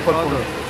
pas de problème.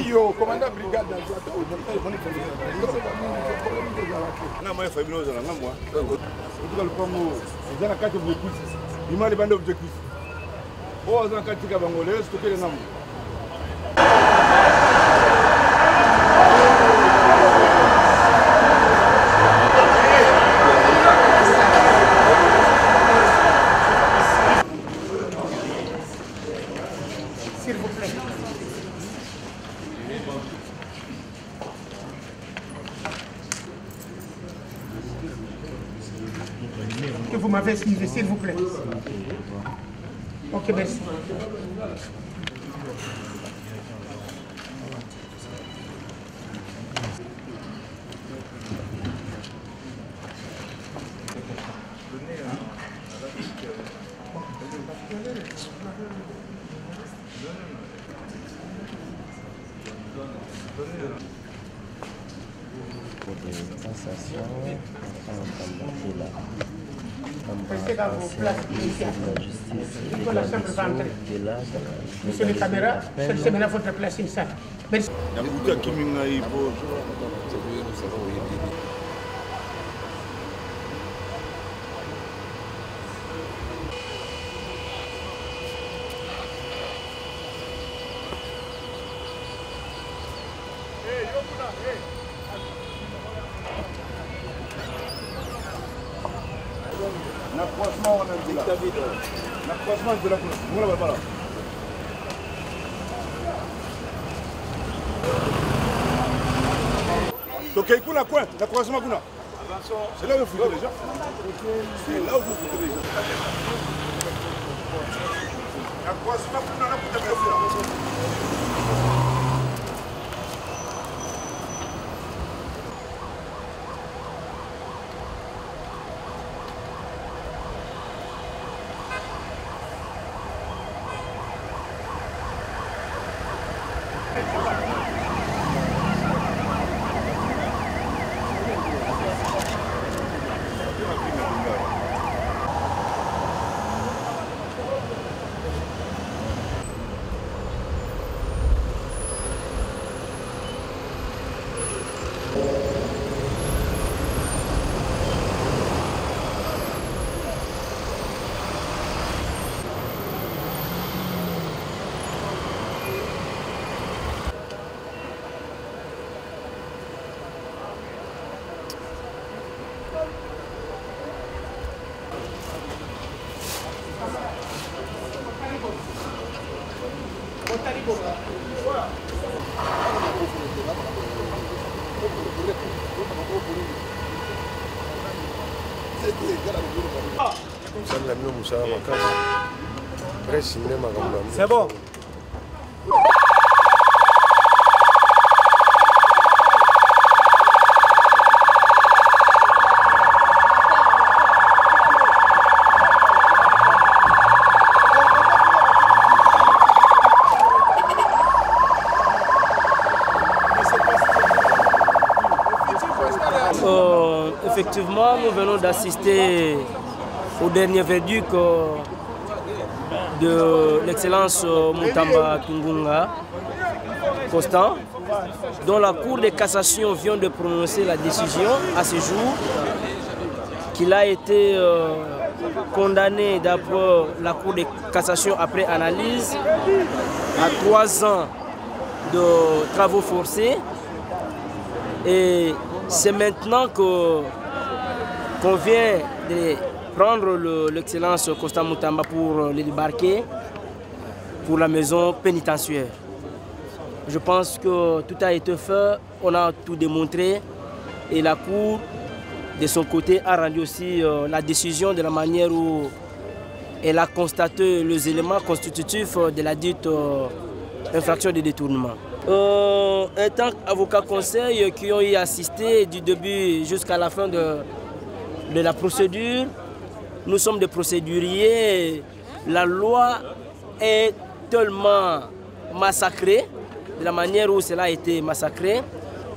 Yo, commandant brigade dans S'il vous plaît. Que vous m'avez excusé, s'il vous plaît. Ok, merci. Restez dans vos places initiales. La chambre va entrer. Monsieur les caméras, cherchez maintenant votre place initiale. Merci. Donc il y a un coin, la croisement qu'on a. C'est là où vous foutez les gens. C'est là où vous foutez les gens. La croisement qu'on a là pour te faire. C'est bon. Effectivement, nous venons d'assister au dernier verdict de l'excellence Mutamba Tungunga Constant, dont la Cour de cassation vient de prononcer la décision à ce jour, qu'il a été condamné d'après la Cour de cassation après analyse à 3 ans de travaux forcés. Et c'est maintenant qu'on vient de prendre l'excellence Constant Mutamba pour le débarquer pour la maison pénitentiaire. Je pense que tout a été fait, on a tout démontré et la Cour de son côté a rendu aussi la décision de la manière où elle a constaté les éléments constitutifs de la dite infraction de détournement. Étant avocat conseil qui ont y assisté du début jusqu'à la fin de la procédure, nous sommes des procéduriers. La loi est tellement massacrée, de la manière où cela a été massacré,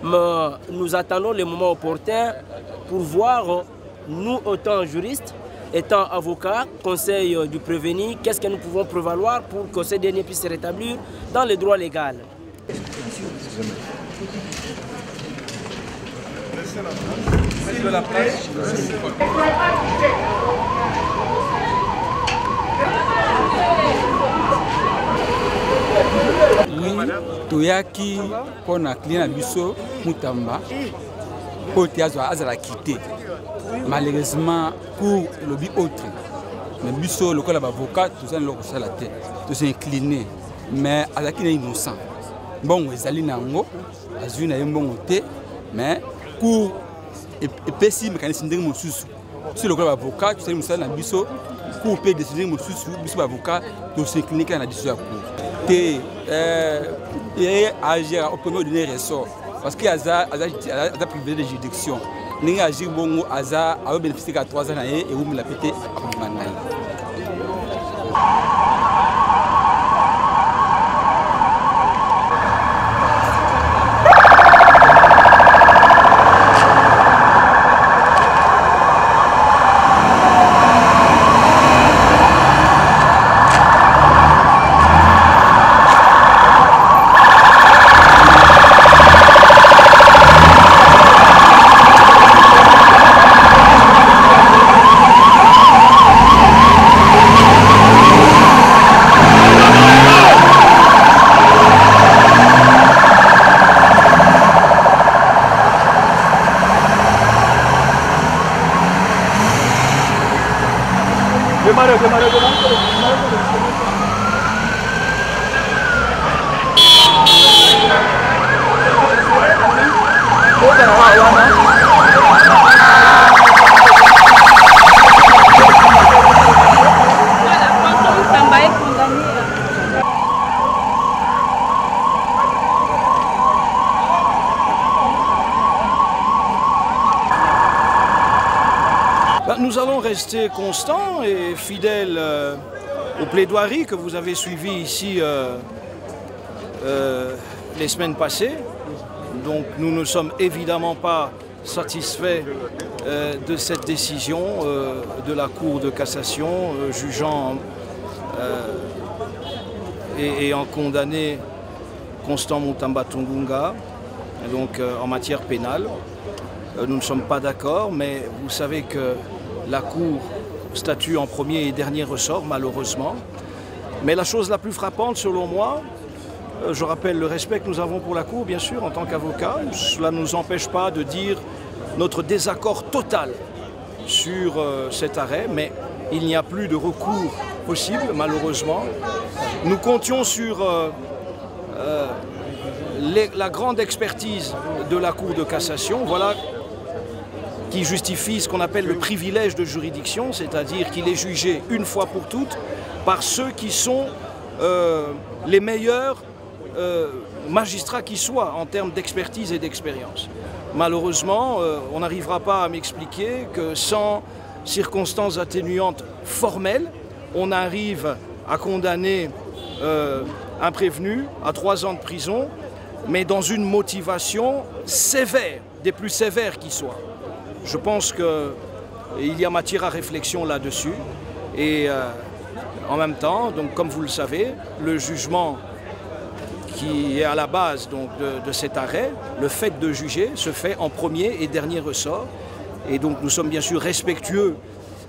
mais nous attendons le moment opportun pour voir, nous autant juristes, étant avocats, conseil du prévenu, qu'est-ce que nous pouvons prévaloir pour que ce dernier puisse se rétablir dans le droit légal. De la presse. Oui, toyaki pona client biso Mutamba pour azala quitté. Malheureusement pour lobby autre. Mais biso le col avocat tout ça le sala tête. Tout s'est incliné mais azaki est innocent. Bon ezali nango azui na yembongo te mais pour et pessi mécanisme ndenge mosusu. Si le col avocat tout ça musala na biso pour payer décider mosusu biso avocat tout s'incliner na décision cour. Et agir au premier dernier ressort parce qu'il y a privé de juridiction. Nous agir bon à bénéficier de 3 ans et où la pété Nous allons rester constants et fidèles aux plaidoiries que vous avez suivies ici les semaines passées. Donc nous ne sommes évidemment pas satisfaits de cette décision de la Cour de cassation jugeant et en condamné Constant Mutamba Tungunga donc, en matière pénale. Nous ne sommes pas d'accord, mais vous savez que la Cour statue en premier et dernier ressort, malheureusement. Mais la chose la plus frappante, selon moi, je rappelle le respect que nous avons pour la Cour, bien sûr, en tant qu'avocat. Cela ne nous empêche pas de dire notre désaccord total sur cet arrêt, mais il n'y a plus de recours possible, malheureusement. Nous comptions sur la grande expertise de la Cour de cassation. Voilà qui justifie ce qu'on appelle le privilège de juridiction, c'est-à-dire qu'il est jugé une fois pour toutes par ceux qui sont les meilleurs magistrats qui soient en termes d'expertise et d'expérience. Malheureusement, on n'arrivera pas à m'expliquer que sans circonstances atténuantes formelles, on arrive à condamner un prévenu à 3 ans de prison, mais dans une motivation sévère, des plus sévères qui soient. Je pense qu'il y a matière à réflexion là-dessus. Et en même temps, donc, comme vous le savez, le jugement qui est à la base donc, de cet arrêt, le fait de juger, se fait en premier et dernier ressort. Et donc nous sommes bien sûr respectueux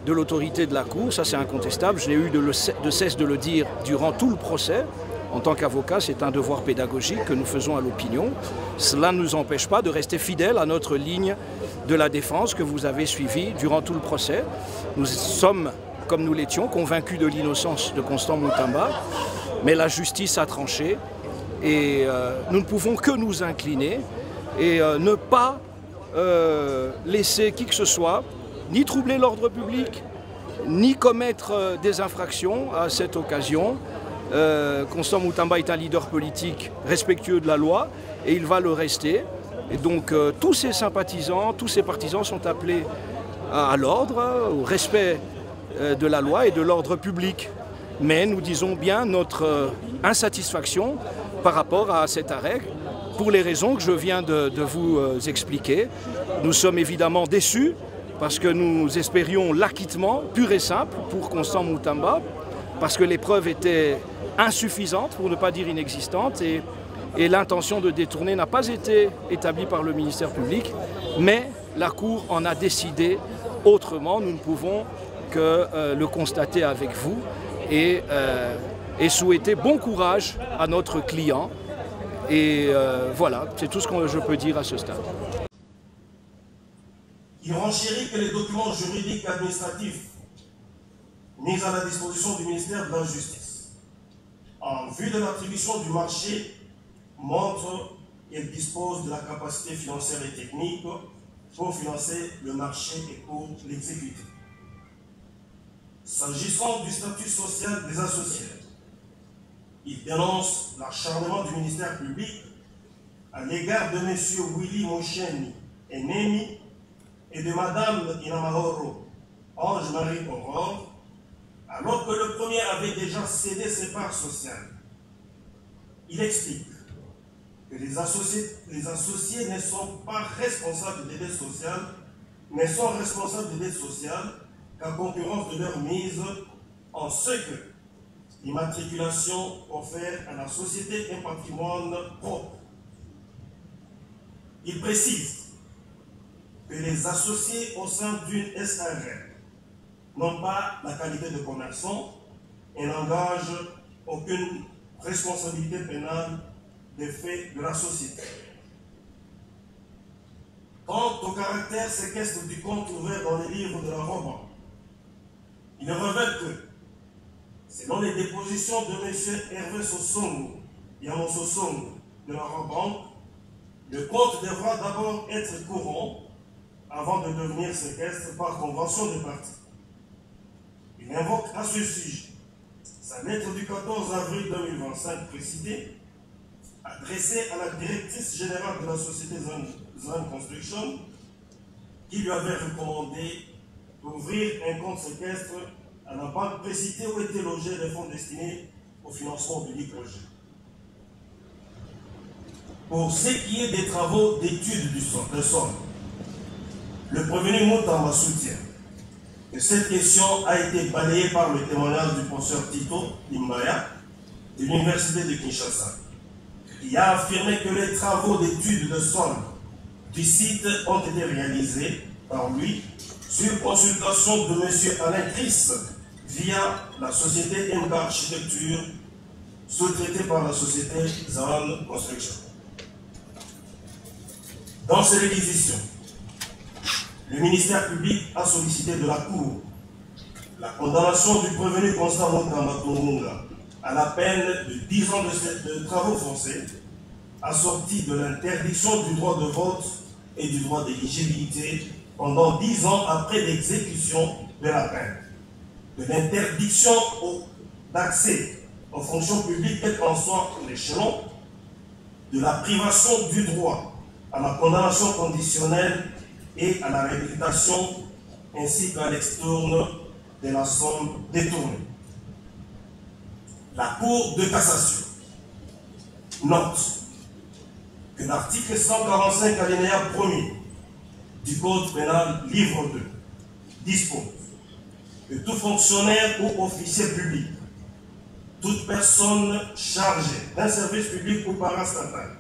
de l'autorité de la Cour, ça c'est incontestable. Je n'ai eu de cesse de le dire durant tout le procès. En tant qu'avocat, c'est un devoir pédagogique que nous faisons à l'opinion. Cela ne nous empêche pas de rester fidèles à notre ligne de la défense que vous avez suivie durant tout le procès. Nous sommes, comme nous l'étions, convaincus de l'innocence de Constant Mutamba, mais la justice a tranché et nous ne pouvons que nous incliner et ne pas laisser qui que ce soit ni troubler l'ordre public, ni commettre des infractions à cette occasion. Constant Mutamba est un leader politique respectueux de la loi et il va le rester. Et donc tous ses sympathisants, tous ses partisans sont appelés à l'ordre, au respect de la loi et de l'ordre public. Mais nous disons bien notre insatisfaction par rapport à cet arrêt pour les raisons que je viens de vous expliquer. Nous sommes évidemment déçus parce que nous espérions l'acquittement pur et simple pour Constant Mutamba, parce que les preuves étaient insuffisantes, pour ne pas dire inexistantes, et l'intention de détourner n'a pas été établie par le ministère public, mais la Cour en a décidé autrement. Nous ne pouvons que le constater avec vous et souhaiter bon courage à notre client. Et voilà, c'est tout ce que je peux dire à ce stade. Il renchérit que les documents juridiques et administratifs mis à la disposition du ministère de la Justice en vue de l'attribution du marché montrent qu'elle dispose de la capacité financière et technique pour financer le marché et pour l'exécuter. S'agissant du statut social des associés, il dénonce l'acharnement du ministère public à l'égard de M. Willy Mosheni Enemi et de Mme Inamahoro Ange-Marie Aurore, alors que le premier avait déjà cédé ses parts sociales. Il explique que les associés ne sont pas responsables des dettes sociales, mais sont responsables des dettes sociales qu'à concurrence de leur mise en ce que l'immatriculation offert à la société un patrimoine propre. Il précise que les associés au sein d'une SARL n'ont pas la qualité de commerçant et n'engagent aucune responsabilité pénale des faits de la société. Quant au caractère séquestre du compte ouvert dans les livres de la Roma, il révèle que Selon les dépositions de M. Hervé Sossongo et Amon Sossongo de la Banque, le compte devra d'abord être courant avant de devenir séquestre par convention de parties. Il invoque à ce sujet sa lettre du 14 avril 2025 précitée, adressée à la directrice générale de la société Zan Construction, qui lui avait recommandé d'ouvrir un compte séquestre à la banque précitée où étaient logés les fonds destinés au financement du projet. Pour ce qui est des travaux d'études du sol, le prévenu Moutamba soutient que cette question a été balayée par le témoignage du professeur Tito Imbaya de l'Université de Kinshasa, qui a affirmé que les travaux d'études de sol du site ont été réalisés par lui sur consultation de M. Alain Chris via la société MK Architecture, sous-traitée par la société Zan Construction. Dans ces réquisitions, le ministère public a sollicité de la Cour la condamnation du prévenu Constant Moutamba Tungunga à la peine de 10 ans de travaux forcés, assortie de l'interdiction du droit de vote et du droit d'éligibilité pendant 10 ans après l'exécution de la peine, de l'interdiction d'accès aux fonctions publiques, quel qu'en soit l'échelon, de la privation du droit à la condamnation conditionnelle et à la réhabilitation, ainsi qu'à l'extourne de la somme détournée. La Cour de cassation note que l'article 145 alinéa 1er du Code pénal livre 2 dispose que tout fonctionnaire ou officier public, toute personne chargée d'un service public ou parastatal,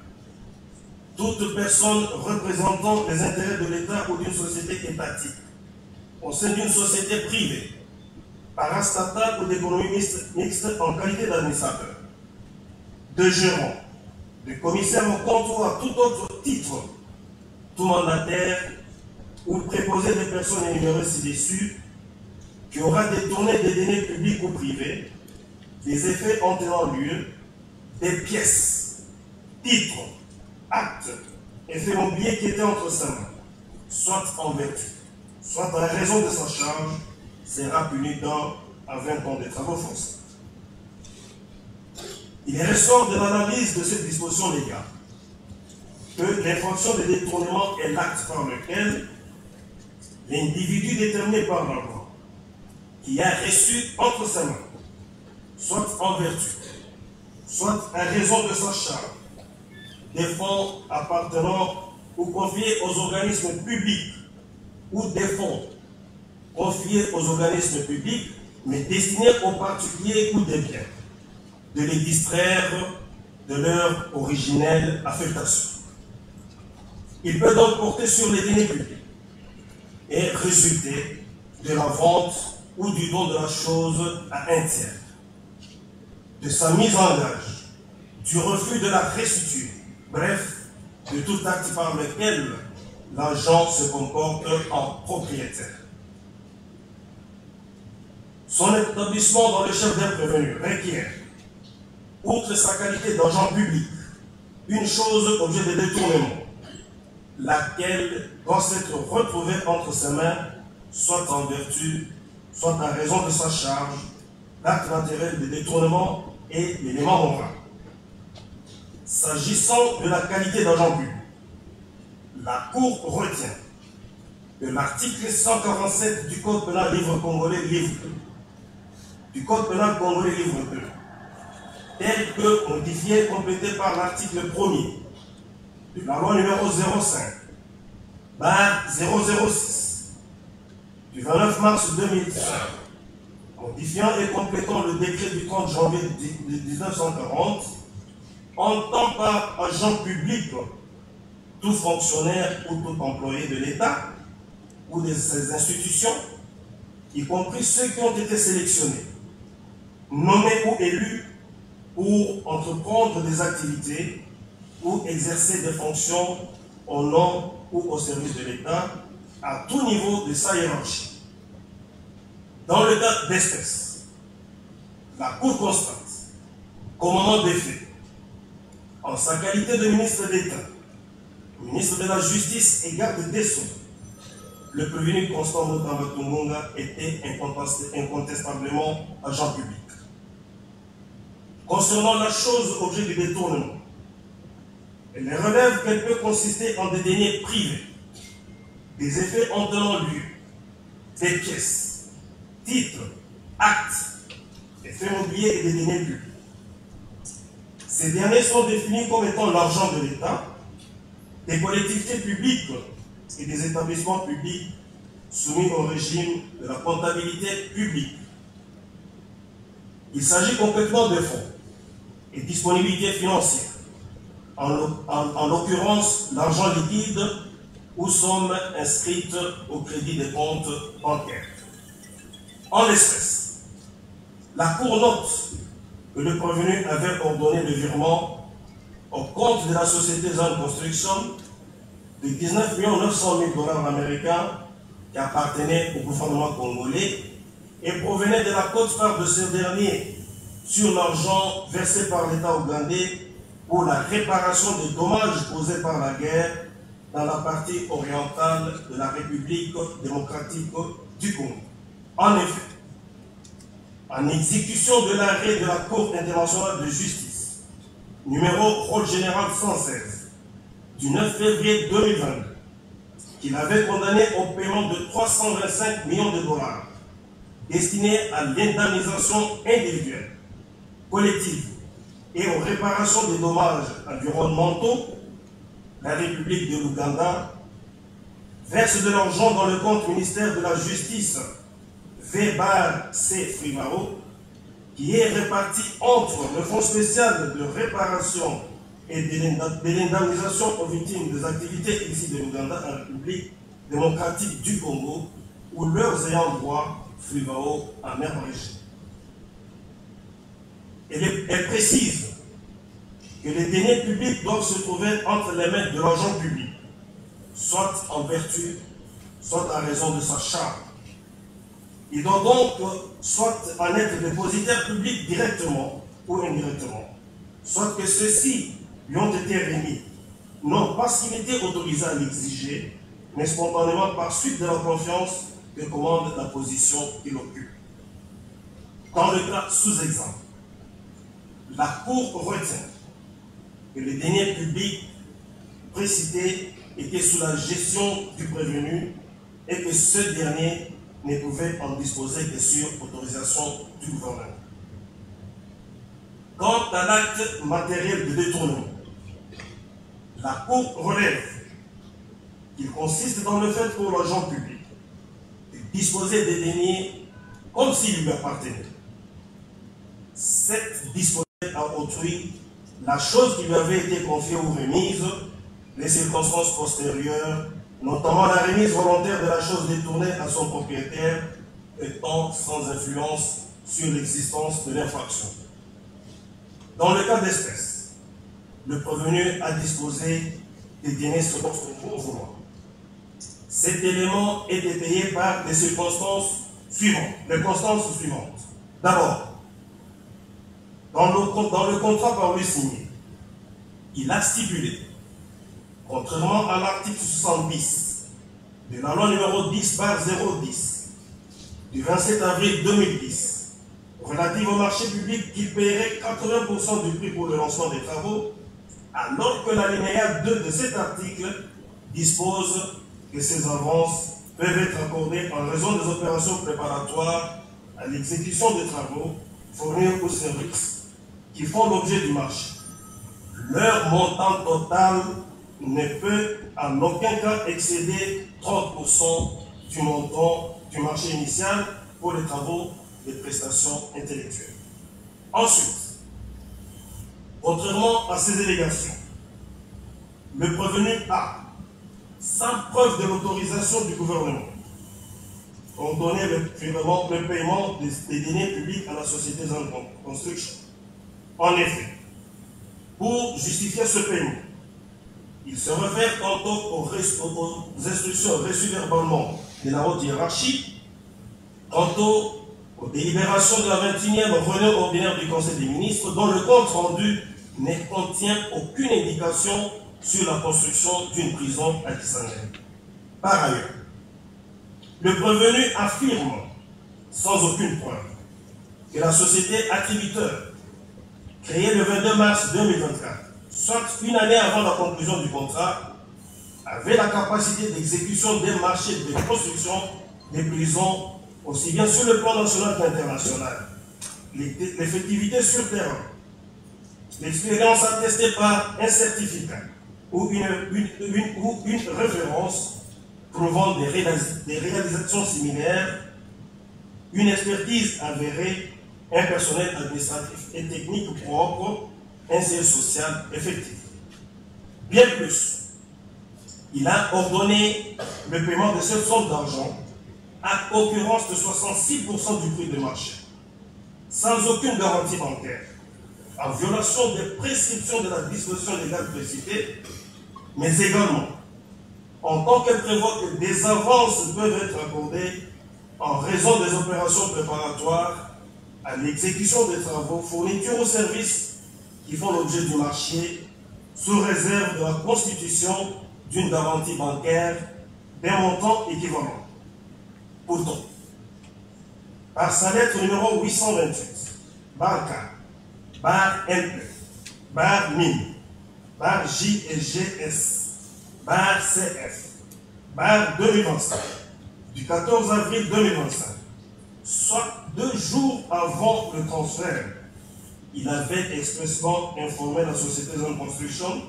toute personne représentant les intérêts de l'État ou d'une société étatique, au sein d'une société privée, parastatale ou d'économie mixte en qualité d'administrateur, de gérant, de commissaire au compte ou à tout autre titre, tout mandataire ou préposé des personnes énumérées ci-dessus, qui aura détourné des deniers publics ou privés, des effets entraînant lieu, des pièces, titres, actes, effets mobiliers qui étaient entre sa main, soit en vertu, soit à raison de sa charge, sera puni à 20 ans de travaux forcés. Il ressort de l'analyse de cette disposition légale que l'infraction de détournement est l'acte par lequel l'individu déterminé par la loi, qui a reçu entre ses mains, soit en vertu, soit à raison de sa charge, des fonds appartenant ou confiés aux organismes publics ou des fonds confiés aux organismes publics mais destinés aux particuliers ou des biens, de les distraire de leur originelle affectation. Il peut donc porter sur les deniers publics et résulter de la vente ou du don de la chose à un tiers, de sa mise en gage, du refus de la restituer, bref, de tout acte par lequel l'agent se comporte en propriétaire. Son établissement dans le chef d'un prévenu requiert, outre sa qualité d'agent public, une chose objet de détournement, laquelle doit s'être retrouvée entre ses mains, soit en vertu, soit à raison de sa charge, l'acte matériel de détournement et l'élément moral. S'agissant de la qualité d'agent public, la Cour retient que l'article 147 du Code pénal livre congolais livre 2, du Code pénal congolais livre 2, tel que modifié et complété par l'article 1er de la loi numéro 05/006 du 29 mars 2005, modifiant et complétant le décret du 30 janvier 1940, entend par agent public tout fonctionnaire ou tout employé de l'État ou de ses institutions, y compris ceux qui ont été sélectionnés, nommés ou élus pour entreprendre des activités ou exercer des fonctions au nom ou au service de l'État à tout niveau de sa hiérarchie. Dans le cas d'espèce, la Cour constate qu'au moment des faits, en sa qualité de ministre d'État, ministre de la Justice et garde des Sceaux, le prévenu Constant Mutamba Tungunga était incontestablement agent public. Concernant la chose objet du détournement, elle relève qu'elle peut consister en des deniers privés, des effets en tenant lieu, des pièces, titres, actes, des faits mobiliers et des deniers publics. Ces derniers sont définis comme étant l'argent de l'État, des collectivités publiques et des établissements publics soumis au régime de la comptabilité publique. Il s'agit concrètement de fonds et disponibilités financières, en l'occurrence l'argent liquide ou sommes inscrites au crédit des comptes bancaires. En l'espèce, la Cour note que le prévenu avait ordonné le virement au compte de la société Zone Construction de 19 900 000 $ américains qui appartenait au gouvernement congolais et provenait de la quote-part de ce dernier sur l'argent versé par l'État ougandais pour la réparation des dommages causés par la guerre dans la partie orientale de la République démocratique du Congo. En effet, en exécution de l'arrêt de la Cour internationale de justice, numéro rôle général 116, du 9 février 2022, qu'il avait condamné au paiement de 325 millions de $ destinés à l'indemnisation individuelle, collective et aux réparations des dommages environnementaux, la République de l'Ouganda verse de l'argent dans le compte ministère de la Justice V-C Frivao, qui est réparti entre le Fonds spécial de réparation et de l'indemnisation aux victimes des activités ici de l'Ouganda en République démocratique du Congo, ou leurs ayants droit Frivao en même régime. Elle précise que les deniers publics doivent se trouver entre les mains de l'argent public, soit en vertu, soit en raison de sa charge. Il doit donc soit en être dépositaire public directement ou indirectement, soit que ceux-ci lui ont été remis, non parce qu'il était autorisé à l'exiger, mais spontanément par suite de la confiance que commande la position qu'il occupe. Dans le cas sous-exemple, la Cour retient que les deniers publics précités étaient sous la gestion du prévenu et que ce dernier ne pouvait en disposer que sur autorisation du gouvernement. Quant à l'acte matériel de détournement, la Cour relève qu'il consiste dans le fait pour l'agent public de disposer des deniers comme s'il lui appartenait. Cette disposition à autrui la chose qui lui avait été confiée ou remise, les circonstances postérieures, notamment la remise volontaire de la chose détournée à son propriétaire, étant sans influence sur l'existence de l'infraction. Dans le cas d'espèce, le prévenu a disposé des deniers selon son bon vouloir. Cet élément était payé par des circonstances suivantes. Les constances suivantes. D'abord, dans le contrat par lui signé, il a stipulé, contrairement à l'article 70 de la loi numéro 10/010 du 27 avril 2010, relative au marché public, qu'il paierait 80% du prix pour le lancement des travaux, alors que l'alinéa 2 de cet article dispose que ces avances peuvent être accordées en raison des opérations préparatoires à l'exécution des travaux fournis aux services qui font l'objet du marché. Leur montant total ne peut en aucun cas excéder 30% du montant du marché initial pour les travaux de prestations intellectuelles. Ensuite, contrairement à ces allégations, le prévenu a, sans preuve de l'autorisation du gouvernement, ordonné le paiement des deniers publics à la société Zone Construction. En effet, pour justifier ce paiement, il se réfère tantôt aux instructions reçues verbalement de la haute hiérarchie, tantôt aux délibérations de la 21e réunion ordinaire du Conseil des ministres, dont le compte rendu ne contient aucune indication sur la construction d'une prison à Kisangani. Par ailleurs, le prévenu affirme, sans aucune preuve, que la société attributeur, créée le 22 mars 2024, soit une année avant la conclusion du contrat, avait la capacité d'exécution des marchés de construction des prisons, aussi bien sur le plan national qu'international. L'effectivité sur terrain, l'expérience attestée par un certificat ou une référence prouvant des réalisations similaires, une expertise avérée, un personnel administratif et technique propre, un siège social effectif. Bien plus, il a ordonné le paiement de cette somme d'argent à concurrence de 66% du prix de marché, sans aucune garantie bancaire, en violation des prescriptions de la disposition légale précitée, mais également en tant qu'elle prévoit que des avances peuvent être accordées en raison des opérations préparatoires à l'exécution des travaux, fourniture aux services qui font l'objet du marché, sous réserve de la constitution d'une garantie bancaire d'un montant équivalent. Pourtant, par sa lettre numéro 828, barre K, barre MP, barre MIN, barre J et GS, barre CF, barre 2025, du 14 avril 2025, soit 2 jours avant le transfert, il avait expressément informé la société Zone Construction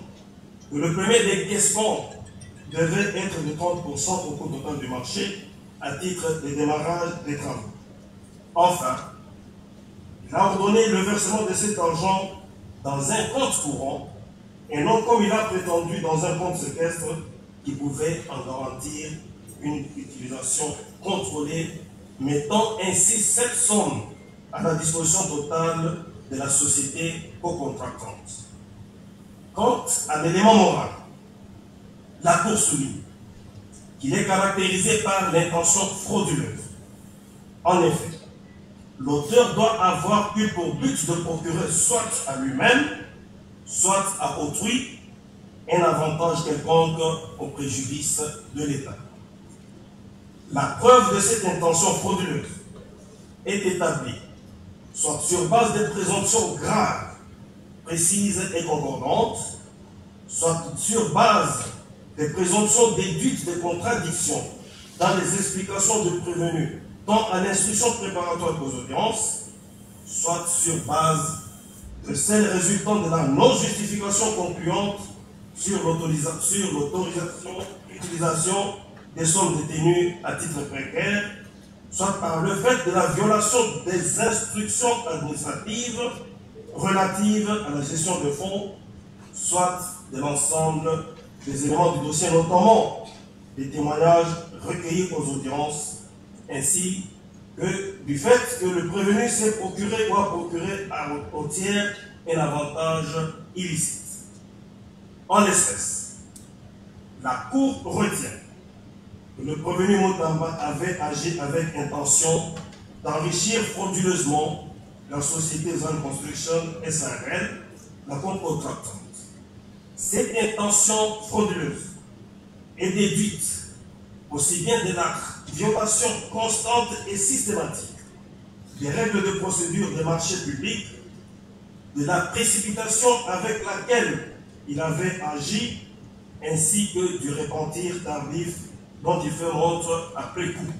que le premier décaissement devait être de 30% au coût total du marché à titre de démarrage des travaux. Enfin, il a ordonné le versement de cet argent dans un compte courant et non comme il a prétendu dans un compte séquestre qui pouvait en garantir une utilisation contrôlée, mettant ainsi cette somme à la disposition totale de la société co-contractante. Quant à l'élément moral, la Cour souligne qu'il est caractérisé par l'intention frauduleuse. En effet, l'auteur doit avoir eu pour but de procurer soit à lui-même, soit à autrui, un avantage quelconque au préjudice de l'État. La preuve de cette intention frauduleuse est établie soit sur base de présomptions graves, précises et concordantes, soit sur base des présomptions déduites de contradictions dans les explications de prévenus, tant à l'instruction préparatoire qu'aux audiences, soit sur base de celles résultant de la non-justification concluante sur l'utilisation des sommes détenues à titre précaire, soit par le fait de la violation des instructions administratives relatives à la gestion de fonds, soit de l'ensemble des éléments du dossier, notamment des témoignages recueillis aux audiences, ainsi que du fait que le prévenu s'est procuré ou a procuré au tiers un avantage illicite. En l'espèce, la Cour retient que le prévenu Mutamba avait agi avec intention d'enrichir frauduleusement la société Zone Construction SARL, la contractante. Cette intention frauduleuse est déduite aussi bien de la violation constante et systématique des règles de procédure des marchés publics, de la précipitation avec laquelle il avait agi, ainsi que du repentir tardif dont il fait montre après coup.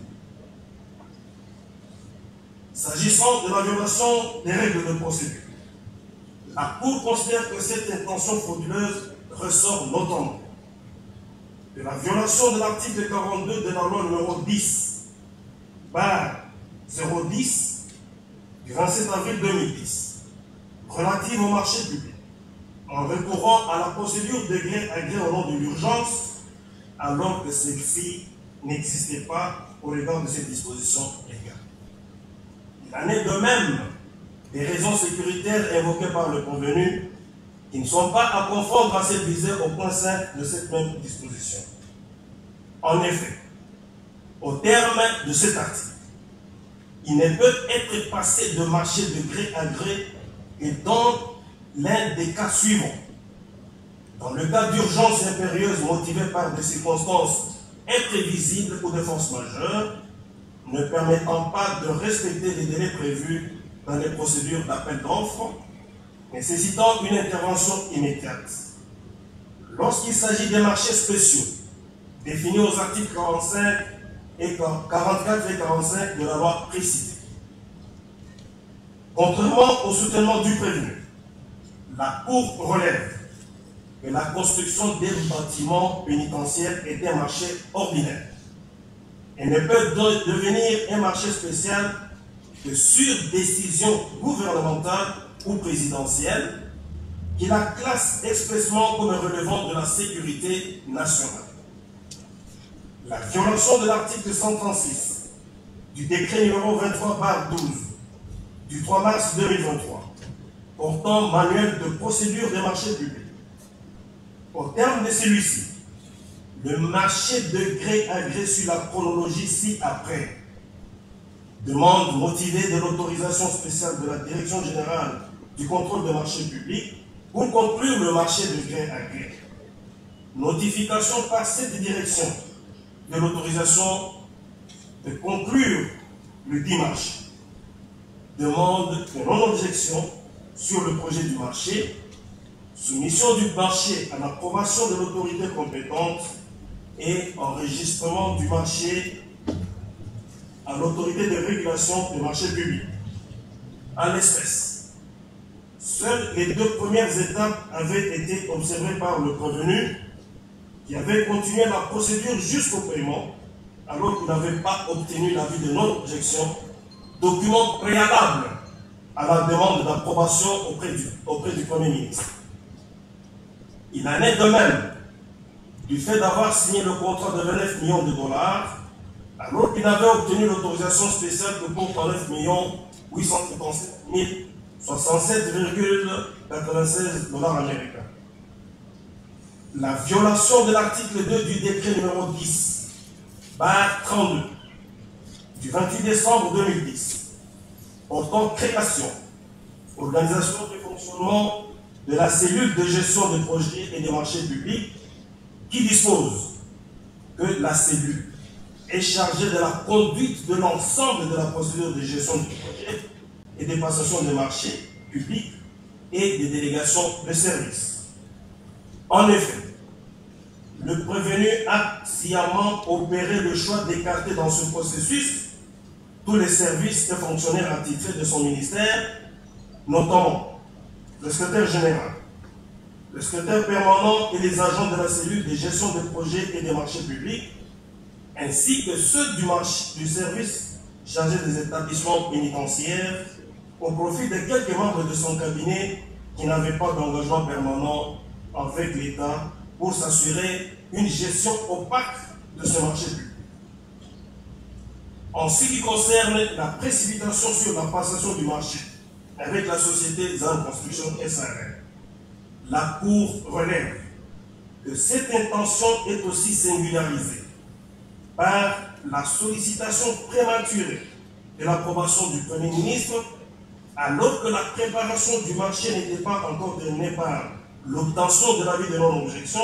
S'agissant de la violation des règles de procédure, la Cour considère que cette intention frauduleuse ressort notamment de la violation de l'article 42 de la loi numéro 10/010 du 27 avril 2010 relative au marché public, en recourant à la procédure de gré à gré au nom de l'urgence, alors que celle-ci n'existait pas au regard de cette disposition légale. Il en est de même des raisons sécuritaires évoquées par le convenu qui ne sont pas à confondre à celles visées au point 5 de cette même disposition. En effet, au terme de cet article, il ne peut être passé de marché de gré à gré et dans l'un des cas suivants. Dans le cas d'urgence impérieuse motivée par des circonstances imprévisibles ou de force majeure, ne permettant pas de respecter les délais prévus dans les procédures d'appel d'offres, nécessitant une intervention immédiate. Lorsqu'il s'agit des marchés spéciaux, définis aux articles 44 et 45 de la loi précitée. Contrairement au soutènement du prévenu, la Cour relève que la construction des bâtiments pénitentiaires est un marché ordinaire et ne peut donc devenir un marché spécial que sur décision gouvernementale ou présidentielle qui la classe expressément comme relevant de la sécurité nationale. La violation de l'article 136 du décret numéro 23/12 du 3 mars 2023 portant manuel de procédure des marchés publics. Au terme de celui-ci, le marché de gré à gré sur la chronologie ci-après, demande motivée de l'autorisation spéciale de la Direction générale du contrôle des marchés publics pour conclure le marché de gré à gré. Notification par cette direction de l'autorisation de conclure le dit marché. Demande de non-objection sur le projet du marché. Soumission du marché à l'approbation de l'autorité compétente et enregistrement du marché à l'autorité de régulation des marchés publics. En l'espèce, seules les 2 premières étapes avaient été observées par le prévenu qui avait continué la procédure jusqu'au paiement alors qu'il n'avait pas obtenu l'avis de non-objection, document préalable à la demande d'approbation auprès du Premier ministre. Il en est de même du fait d'avoir signé le contrat de 29 millions de dollars alors qu'il avait obtenu l'autorisation spéciale que pour 39 857 67,96 $ américains. La violation de l'article 2 du décret numéro 10/32 du 28 décembre 2010 portant création, organisation et fonctionnement de la cellule de gestion des projets et des marchés publics qui dispose que la cellule est chargée de la conduite de l'ensemble de la procédure de gestion du projet et des passations des marchés publics et des délégations de services. En effet, le prévenu a sciemment opéré le choix d'écarter dans ce processus tous les services et fonctionnaires attitrés de son ministère, notamment le secrétaire général, le secrétaire permanent et les agents de la cellule de gestion des projets et des marchés publics, ainsi que ceux du service chargé des établissements pénitentiaires, au profit de quelques membres de son cabinet qui n'avaient pas d'engagement permanent avec l'État pour s'assurer une gestion opaque de ce marché public. En ce qui concerne la précipitation sur la passation du marché avec la société ZAN Construction SARL, la Cour relève que cette intention est aussi singularisée par la sollicitation prématurée de l'approbation du Premier ministre alors que la préparation du marché n'était pas encore terminée par l'obtention de l'avis de non-objection,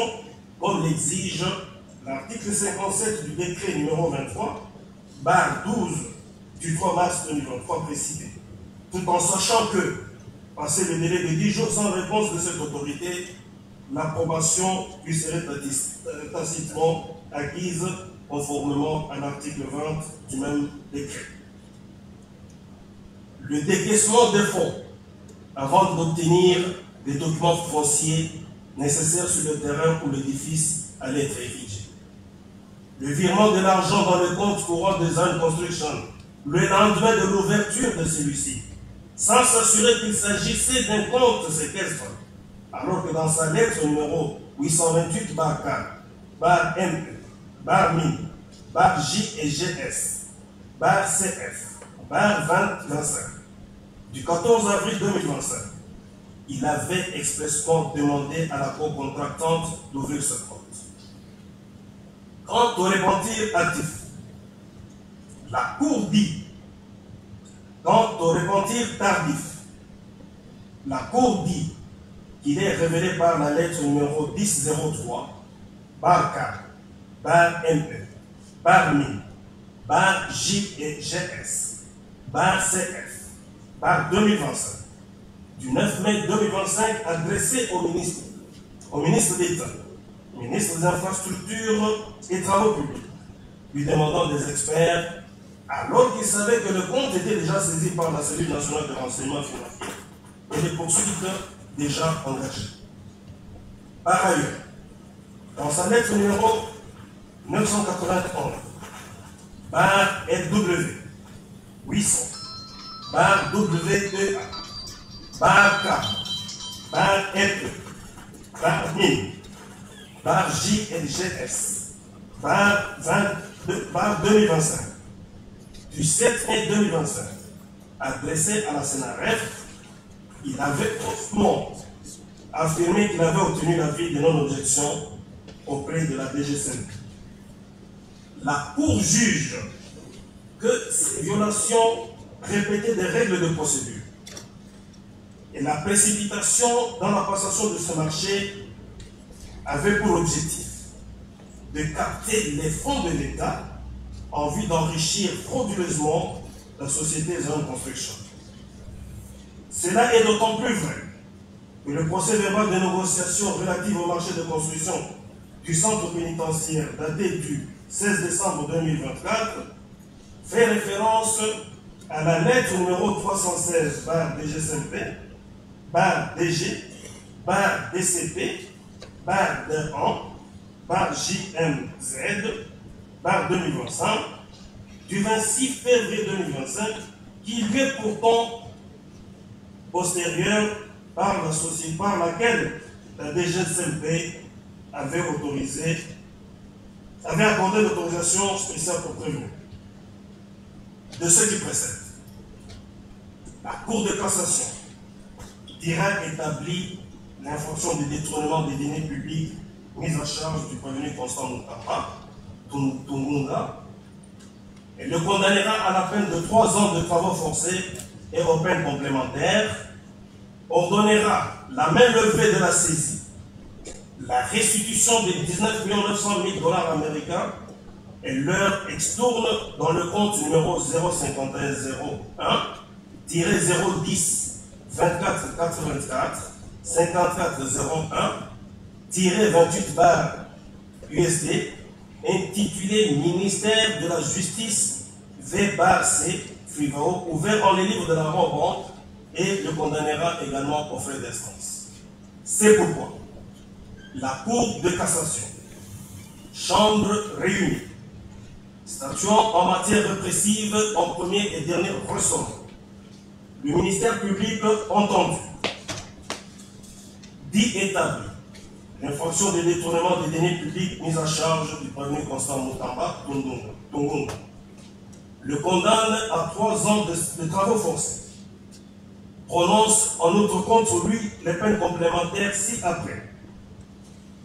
comme l'exige l'article 57 du décret numéro 23/12 du 3 mars 2023 précité, tout en sachant que, passé le délai de 10 jours sans réponse de cette autorité, l'approbation lui serait tacitement acquise conformément à l'article 20 du même décret. Le décaissement des fonds avant d'obtenir des documents fonciers nécessaires sur le terrain où l'édifice allait être érigé. Le virement de l'argent dans le compte courant de ZAN Construction le lendemain de l'ouverture de celui-ci, sans s'assurer qu'il s'agissait d'un compte séquestre, alors que dans sa lettre numéro 828/4/ME/MI/J et GS/CF/2025 du 14 avril 2025, il avait expressément demandé à la co-contractante d'ouvrir ce compte. Quant au repentir actif, la Cour dit Quant au repentir tardif, la Cour dit qu'il est révélé par la lettre numéro 1003, bar K, bar MP, bar MI, bar J et GS, bar CF, bar 2025, du 9 mai 2025, adressé au ministre d'État, ministre des Infrastructures et Travaux publics, lui demandant des experts, alors qu'il savait que le compte était déjà saisi par la cellule nationale de renseignement financier et les poursuites déjà engagées. Par ailleurs, dans sa lettre numéro 991, bar FW 800, bar WEA, bar K, bar FE, bar MIN, bar JLGS, bar 2025, du 7 mai 2025, adressé à la CNRF, il avait faussement affirmé qu'il avait obtenu l'avis de non-objection auprès de la DGCN. La Cour juge que ces violations répétées des règles de procédure et la précipitation dans la passation de ce marché avaient pour objectif de capter les fonds de l'État en vue d'enrichir frauduleusement la société Zone Construction. Cela est d'autant plus vrai que le procès verbal de négociation relative au marché de construction du centre pénitentiaire daté du 16 décembre 2024 fait référence à la lettre numéro 316 bar DGCMP, bar DG, bar DCP, bar D1, bar JMZ, bar 2025, du 26 février 2025, qui lui est pourtant postérieure par la société par laquelle la DGCMP avait accordé l'autorisation spéciale pour prévenir. De ce qui précède, la Cour de cassation dira établi l'infraction de détournement des deniers publics mise à charge du prévenu Constant Tungunga et le condamnera à la peine de 3 ans de travaux forcés et aux peines complémentaires, ordonnera la main levée de la saisie, la restitution de 19 900 000 $ américains et leur extourne dans le compte numéro 05101-010 24 84 54 01 28 bar USD intitulé Ministère de la Justice V-C Frivao, ouvert en les livres de la banque et le condamnera également aux frais d'instance. C'est pourquoi la Cour de cassation, chambre réunie, statuant en matière répressive en premier et dernier ressort, le ministère public entendu, dit établi l'infraction de détournement des deniers publics mise à charge du prévenu Constant Tungunga, le condamne à 3 ans de travaux forcés, prononce en outre contre lui les peines complémentaires ci-après.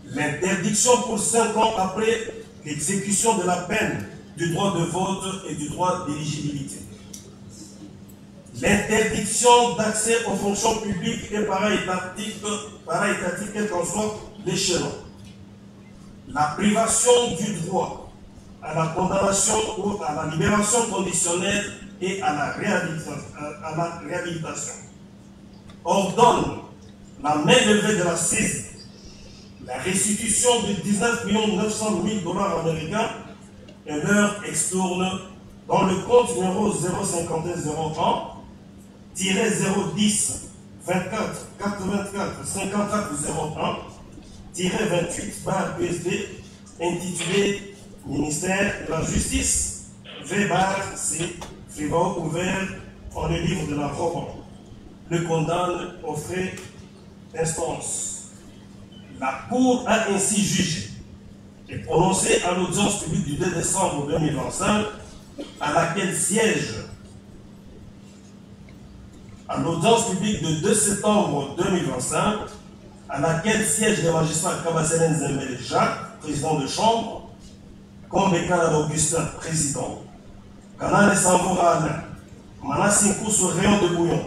L'interdiction pour 5 ans après l'exécution de la peine du droit de vote et du droit d'éligibilité. L'interdiction d'accès aux fonctions publiques et para-étatiques, quel qu'en soit l'échelon. La privation du droit à la condamnation ou à la libération conditionnelle et à la réhabilitation. Ordonne la main levée de la saisie, la restitution de 19 900 000 $ américains et leur extourne dans le compte numéro 05101-010 24 84 54 01-28 bar USD intitulé Ministère de la Justice V-C Frivao, ouvert en le livre de la Robe, le condamne aux frais d'instance. La Cour a ainsi jugé et prononcé à l'audience publique du 2 décembre 2025, à laquelle siège, à l'audience publique de 2 septembre 2025, à laquelle siègent les magistrats Kabaselen Zembele Jacques, président de chambre, Kombekana Augustin, président, Kanane Samboura Alain, Mana 5 sur rayon de bouillon.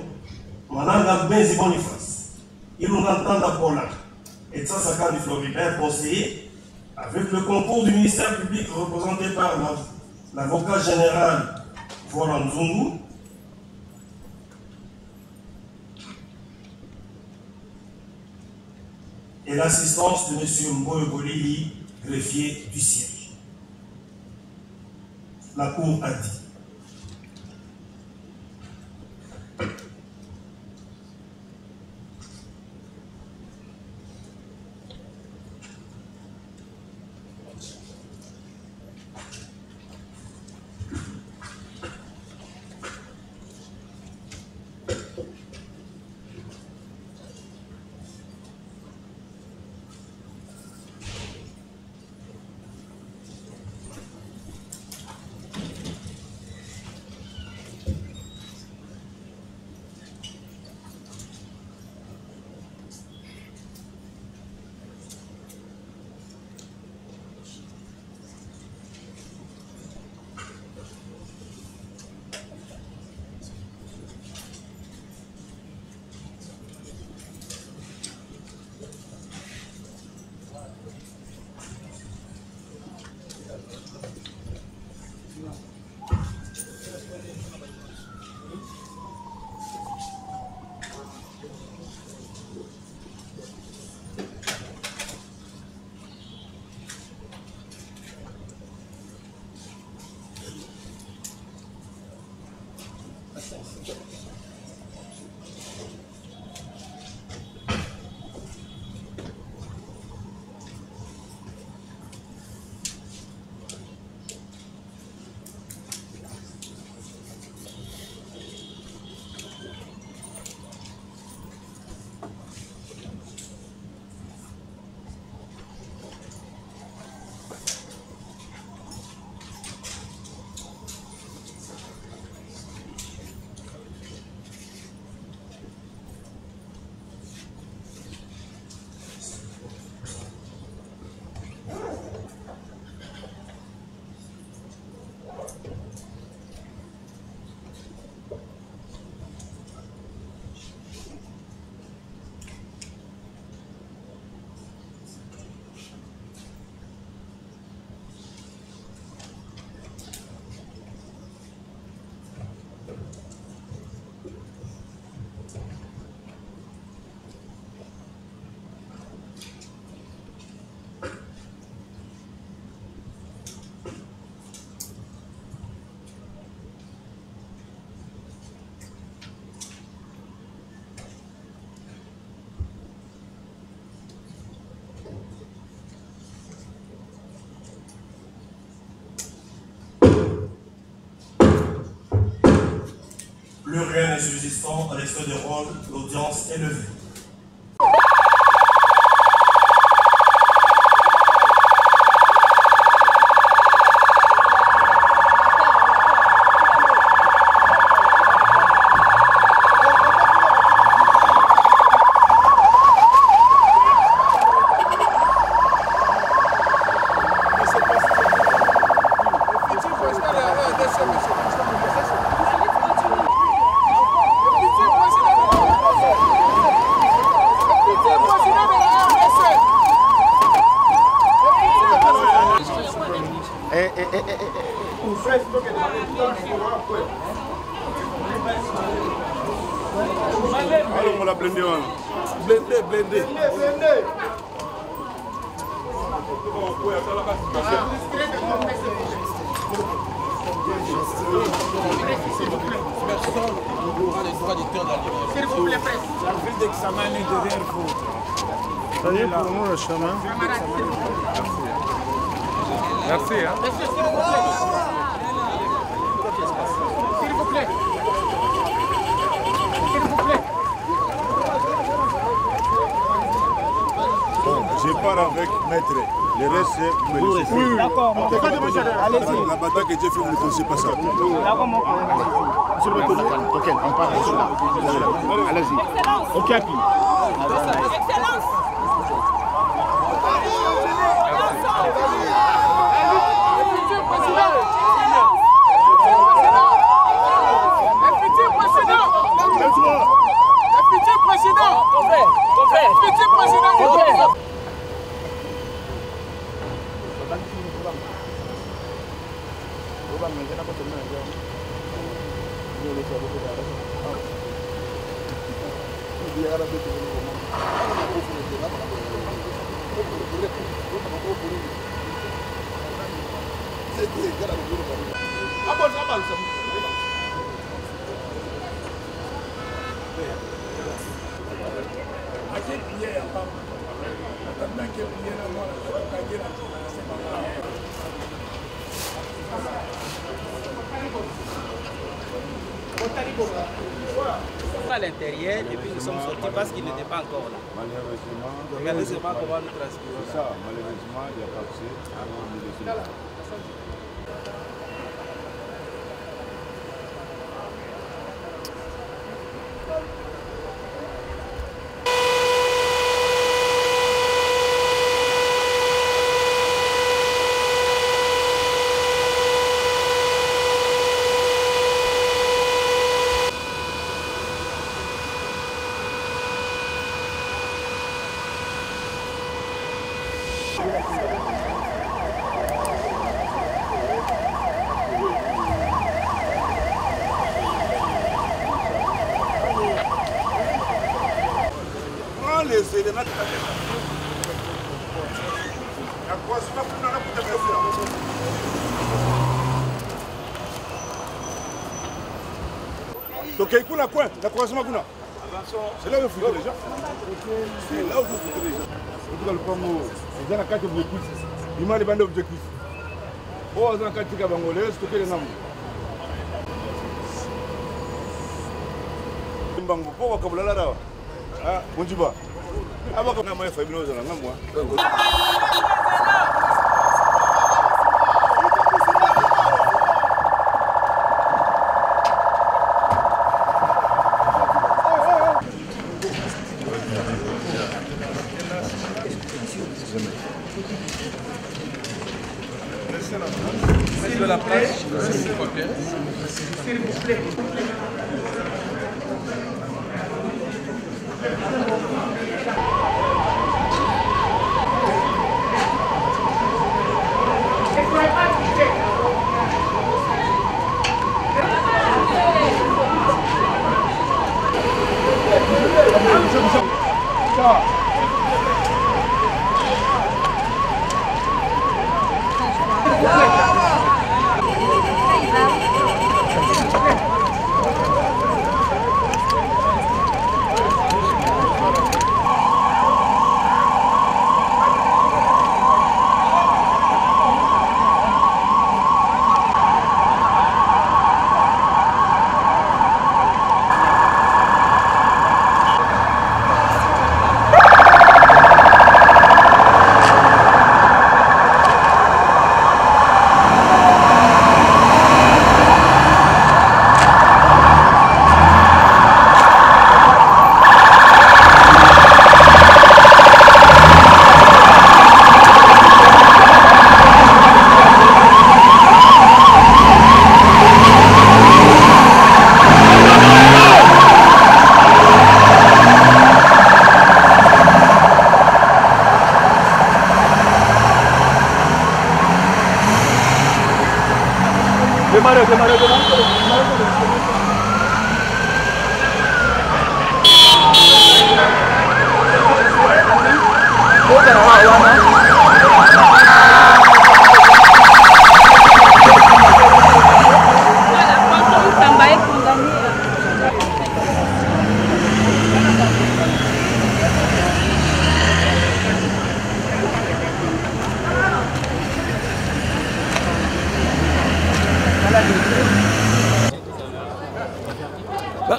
Mana Benzi Boniface. Il nous entend d'Apolla. Et ça, ça du Floribert conseiller, avec le concours du ministère public représenté par l'avocat général Voran Zungu. Et l'assistance de M. Mboyo Bolili, greffier du siège. La Cour a dit. Plus rien n'est subsistant à l'extrait de rôle, l'audience est levée. Alors on l'a blindé. Blindé. S'il vous plaît, presse. La ville d'examen est derrière vous. Ça y est pour nous le chemin. Merci. Hein. Monsieur, s'il vous plaît. S'il vous plaît. Bon, je pars avec maître. Le reste, c'est me laisser. Oui, d'accord. Allez-y. La bataille que j'ai fait, vous ne connaissez pas ça. D'accord, mon frère. Monsieur le maître, ok, on part. Allez-y. Ok, Happy. Excellence. Futur président. À l'intérieur et puis nous sommes sortis parce qu'il n'était pas encore là. Malheureusement, regardez seulement comment nous transpirons. C'est ça, malheureusement, il n'y a pas de les éléments de la donc il y a quoi la croisement c'est là où vous foutez les gens. C'est là où vous foutez les gens. En tout cas, le Congo, ils ont la carte objectif. Ils m'ont demandé objectif. Oh, ils ont la carte congolaise, stocker les noms. Mbango, pourquoi comme là là? Ah, on dit pas. Ah, bah, comme moi, il faut bien oser la moi. De la place, s'il vous plaît.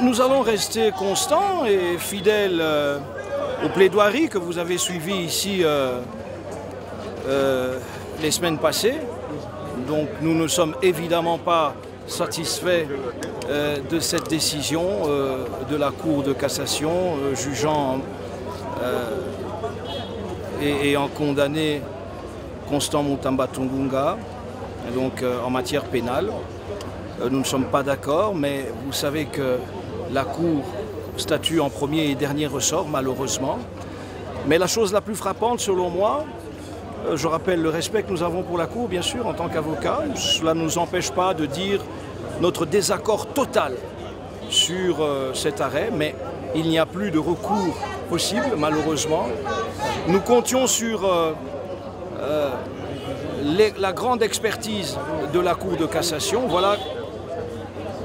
Nous allons rester constants et fidèles aux plaidoiries que vous avez suivies ici les semaines passées. Donc nous ne sommes évidemment pas satisfaits de cette décision de la Cour de cassation jugeant et ayant condamné Constant Mutamba Tungunga donc, en matière pénale. Nous ne sommes pas d'accord, mais vous savez que la Cour statue en premier et dernier ressort, malheureusement. Mais la chose la plus frappante, selon moi, Je rappelle le respect que nous avons pour la Cour, bien sûr, en tant qu'avocat. Cela ne nous empêche pas de dire notre désaccord total sur cet arrêt, mais il n'y a plus de recours possible, malheureusement. Nous comptions sur la grande expertise de la Cour de cassation, voilà,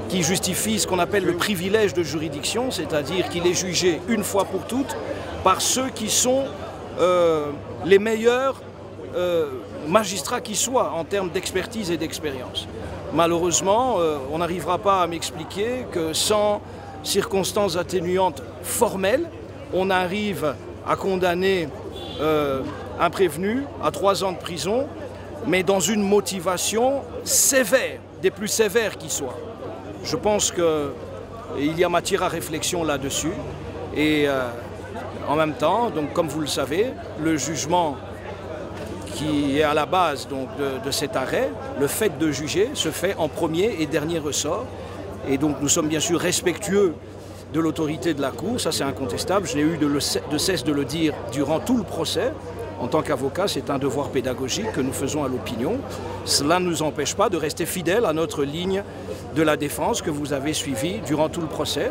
qui justifie ce qu'on appelle le privilège de juridiction, c'est-à-dire qu'il est jugé une fois pour toutes par ceux qui sont les meilleurs magistrats qui soient en termes d'expertise et d'expérience. Malheureusement, on n'arrivera pas à m'expliquer que sans circonstances atténuantes formelles, on arrive à condamner un prévenu à 3 ans de prison, mais dans une motivation sévère, des plus sévères qui soient. Je pense qu'il y a matière à réflexion là-dessus. Et en même temps, donc, comme vous le savez, le jugement qui est à la base donc, de cet arrêt, le fait de juger, se fait en premier et dernier ressort. Et donc nous sommes bien sûr respectueux de l'autorité de la Cour, ça c'est incontestable. Je n'ai eu de cesse de le dire durant tout le procès. En tant qu'avocat, c'est un devoir pédagogique que nous faisons à l'opinion. Cela ne nous empêche pas de rester fidèles à notre ligne de la défense que vous avez suivie durant tout le procès.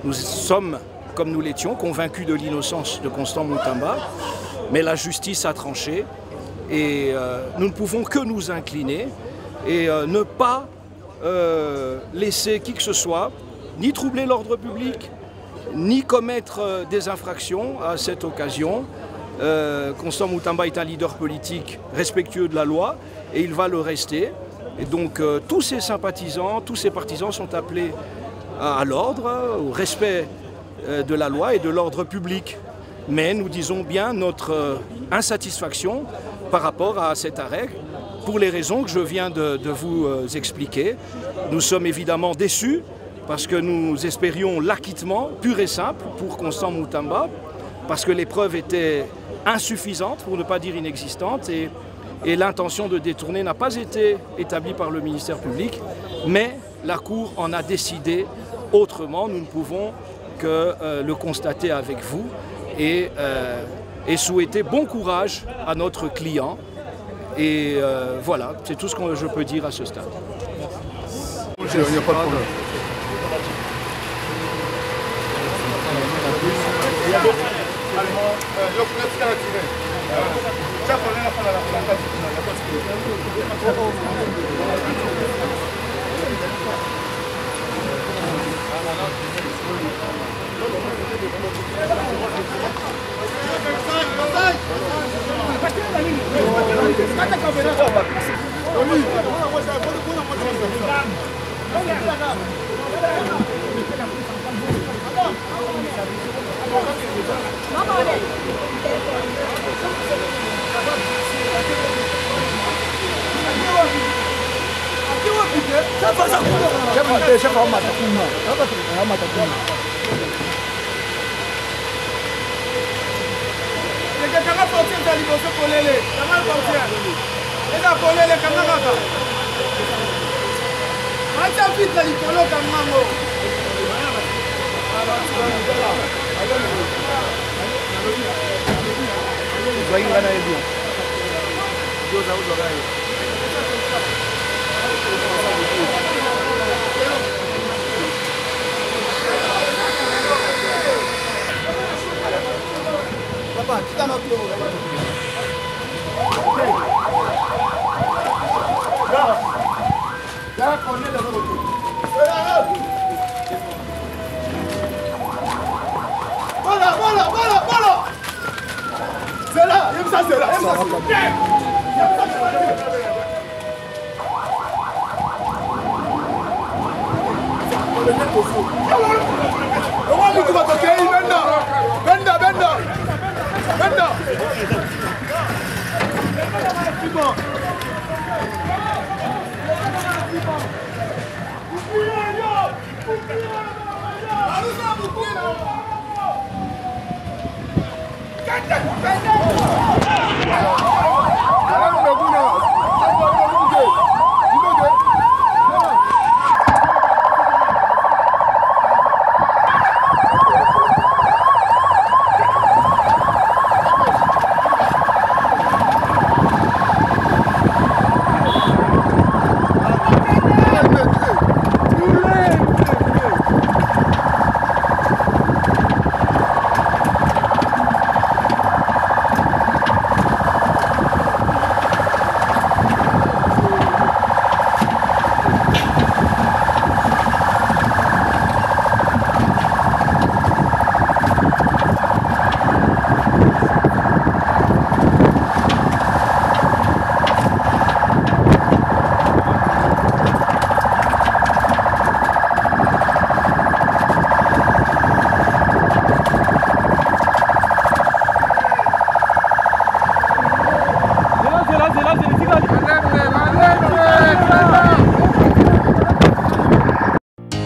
Nous sommes, comme nous l'étions, convaincus de l'innocence de Constant Moutamba, mais la justice a tranché et nous ne pouvons que nous incliner et ne pas laisser qui que ce soit ni troubler l'ordre public, ni commettre des infractions à cette occasion. Constant Moutamba est un leader politique respectueux de la loi et il va le rester. Et donc tous ses sympathisants, tous ses partisans sont appelés à l'ordre, au respect de la loi et de l'ordre public. Mais nous disons bien notre insatisfaction par rapport à cet arrêt, pour les raisons que je viens de vous expliquer. Nous sommes évidemment déçus parce que nous espérions l'acquittement pur et simple pour Constant Moutamba, parce que les preuves étaient insuffisantes, pour ne pas dire inexistantes, et l'intention de détourner n'a pas été établie par le ministère public, mais la Cour en a décidé autrement. Nous ne pouvons que le constater avec vous et souhaiter bon courage à notre client. Et voilà, c'est tout ce que je peux dire à ce stade.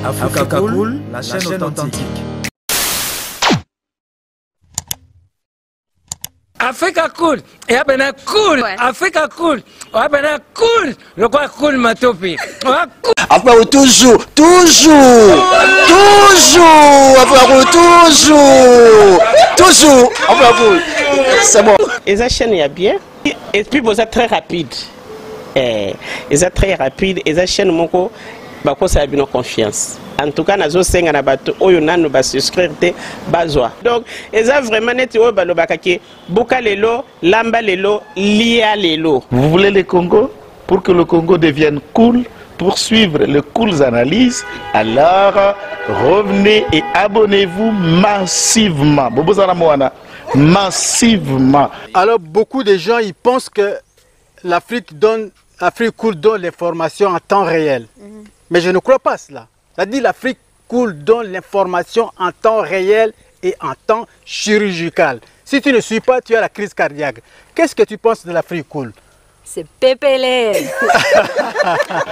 Africa Cool, la chaîne authentique. Africa Cool, et abena cool, Africa Cool, abena cool, le quoi cool matopi. Après toujours, après c'est bon. Et ça chaîne est bien, et puis vous êtes très rapide. Et ça très rapide, et ça chaîne moko, bah quoi ça a bien confiance. En tout cas, nazo senga na bato oyo nanu ba souscrire te bazwa. Donc, eza vraiment neti oyo ba lobakaki buka lelo, lamba lelo, lia lelo. Vous voulez le Congo? Pour que le Congo devienne cool, pour suivre les cool analyses, alors revenez et abonnez-vous massivement. Massivement. Alors, beaucoup de gens ils pensent que l'Afrique cool donne l'information en temps réel. Mais je ne crois pas cela. C'est-à-dire l'Afrique cool donne l'information en temps réel et en temps chirurgical. Si tu ne suis pas, tu as la crise cardiaque. Qu'est-ce que tu penses de l'Afrique cool? C'est pépélé.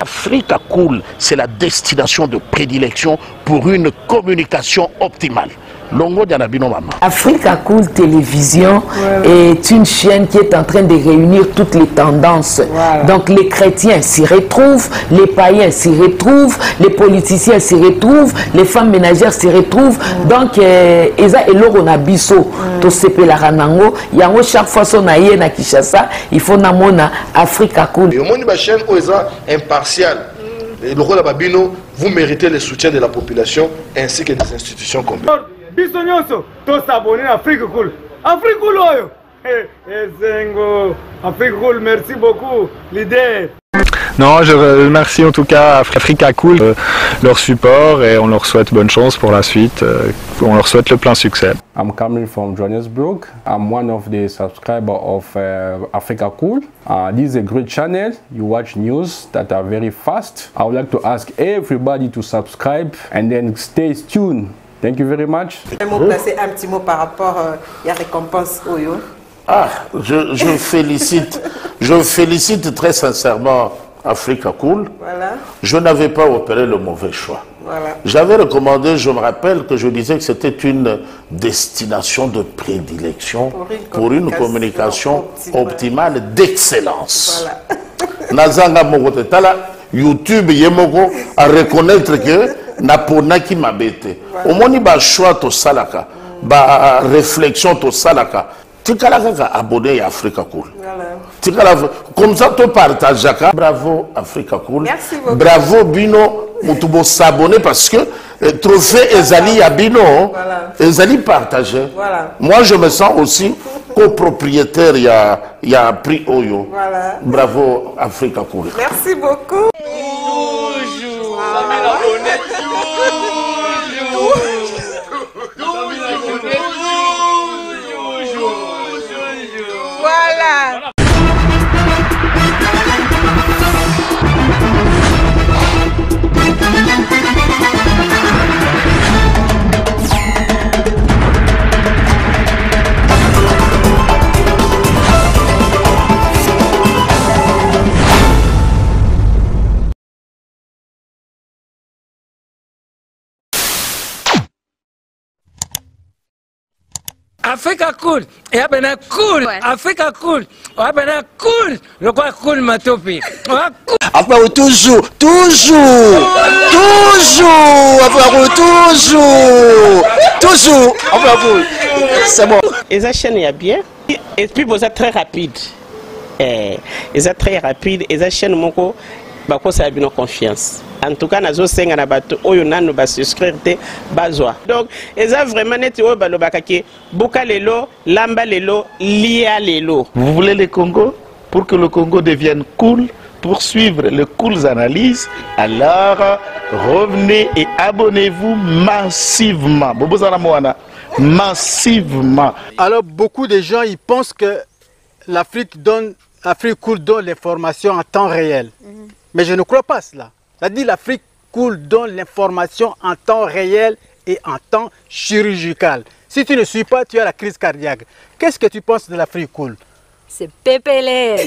Africa Cool, c'est la destination de prédilection pour une communication optimale. Longo Dianabino Mama. Africa Cool Télévision est une chaîne qui est en train de réunir toutes les tendances. Donc les chrétiens s'y retrouvent, les païens s'y retrouvent, les politiciens s'y retrouvent, les femmes ménagères s'y retrouvent. Donc Eza et Lorona Bisso, to sepe la ranango, yango chaque fois son aïe na Kinshasa, il faut namona Africa Cool. Et au monde de la chaîne Oeza impartial. Et le rôle de Babino, vous méritez le soutien de la population ainsi que des institutions complètes. Bisognoso, tous s'abonner à Africa Cool. Africa Cool, oyo. Zengo, Africa Cool, merci beaucoup, l'idée. Non, je remercie en tout cas Africa Cool, leur support et on leur souhaite bonne chance pour la suite. On leur souhaite le plein succès. I'm coming from Johannesburg. I'm one of the subscribers of Africa Cool. This is a great channel. You watch news that are very fast. I would like to ask everybody to subscribe and then stay tuned. Thank you very much. Placer un petit mot par rapport à la récompense Oyo. Ah, je félicite très sincèrement Africa Cool. Voilà. Je n'avais pas opéré le mauvais choix. Voilà. J'avais recommandé, je me rappelle que je disais que c'était une destination de prédilection pour une communication optimale d'excellence. Voilà. Nazanga Mogote Tala, YouTube Yemoko à reconnaître que Napona qui m'a bêté. Au moins, il y a choix to salaka, ba réflexion to salaka. Tu as abonné à Africa Cool. Comme ça, tu partages. Bravo Africa Cool. Merci beaucoup. Bravo Bino. Tu s'abonner parce que trophée Ezali à Bino, Ezali partagé. Voilà. Moi, je me sens aussi copropriétaire. Il y a prix Oyo. Voilà. Bravo Africa Cool. Merci beaucoup. Voilà. Africa Cool, et abena cool, Africa Cool, abena cool, le quoi cool matopi. Après toujours, après toujours, c'est bon. Et ça chaîne est bien, et puis vous êtes très rapide. Et ça très rapide, et ça chaîne moko, bah quoi ça a bien confiance. En tout cas, nazo senga na bato oyo nanu ba souscrire te bazwa. Donc, eza vraiment neti oyo ba lobakaki buka lelo, lamba lelo, lia lelo. Vous voulez le Congo? Pour que le Congo devienne cool, pour suivre les cool analyses, alors revenez et abonnez-vous massivement. Massivement. Alors, beaucoup de gens ils pensent que l'Afrique cool donne l'information en temps réel. Mais je ne crois pas cela. C'est-à-dire l'Afrique cool donne l'information en temps réel et en temps chirurgical. Si tu ne suis pas, tu as la crise cardiaque. Qu'est-ce que tu penses de l'Afrique cool? C'est PPLR.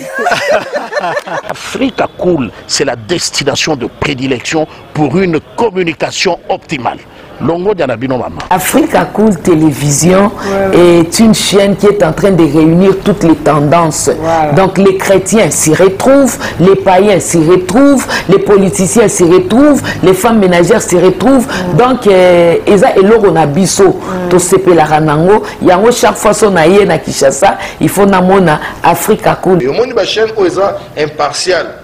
Africa Cool, c'est la destination de prédilection pour une communication optimale. Longo Dianabino Mama. Africa Cool Télévision est une chaîne qui est en train de réunir toutes les tendances. Donc les chrétiens s'y retrouvent, les païens s'y retrouvent, les politiciens s'y retrouvent, les femmes ménagères s'y retrouvent. Donc Eza Eloro Nabiso, to sepe la ranango, yango chaque fois son aïe na Kinshasa, il faut namona Africa Cool. Et au monde de la chaîne Oeza impartial.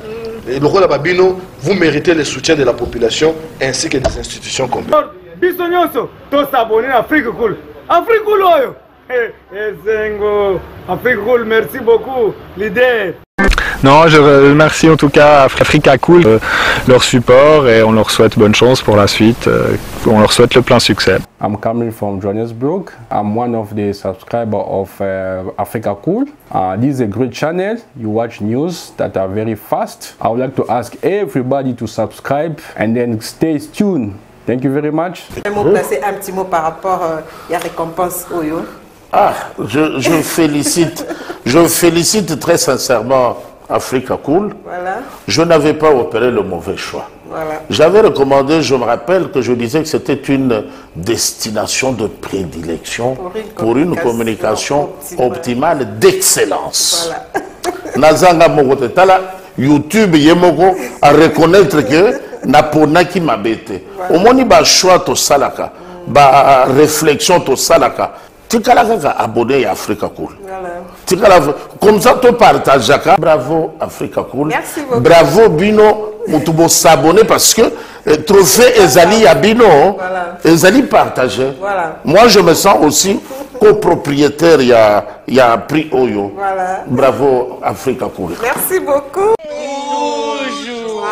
Et le rôle de Babino, vous méritez le soutien de la population ainsi que des institutions complètes. Biso nyonso to s'abonner à Afrique Cool. Afrique Cool oyo. Zengo, Afrique Cool, merci beaucoup, leader. Non, je remercie en tout cas Africa Cool, leur support et on leur souhaite bonne chance pour la suite. On leur souhaite le plein succès. I'm coming from Johannesburg. I'm one of the subscribers of Africa Cool. This is a great channel. You watch news that are very fast. I would like to ask everybody to subscribe and then stay tuned. Thank you very much. Placer un petit mot par rapport à la récompense Oyo. Ah, je félicite très sincèrement Africa Cool. Voilà. Je n'avais pas opéré le mauvais choix. Voilà. J'avais recommandé, je me rappelle que je disais que c'était une destination de prédilection pour une communication optimale d'excellence. Voilà. Nazanga Mogotala, YouTube Yemoko à reconnaître que Naponaki Mabete. Au moni ba choix to salaka, ba réflexion to salaka. Tikalaka abonné à Africa Cool. Voilà. Comme ça tu partages. Bravo Africa Cool. Merci beaucoup. Bravo Bino, on s'abonner parce que trophée Ezali à Bino, Ezali partagé. Voilà. Moi je me sens aussi copropriétaire, il y a un prix Oyo. Voilà. Bravo Africa Cool. Merci beaucoup. Toujours.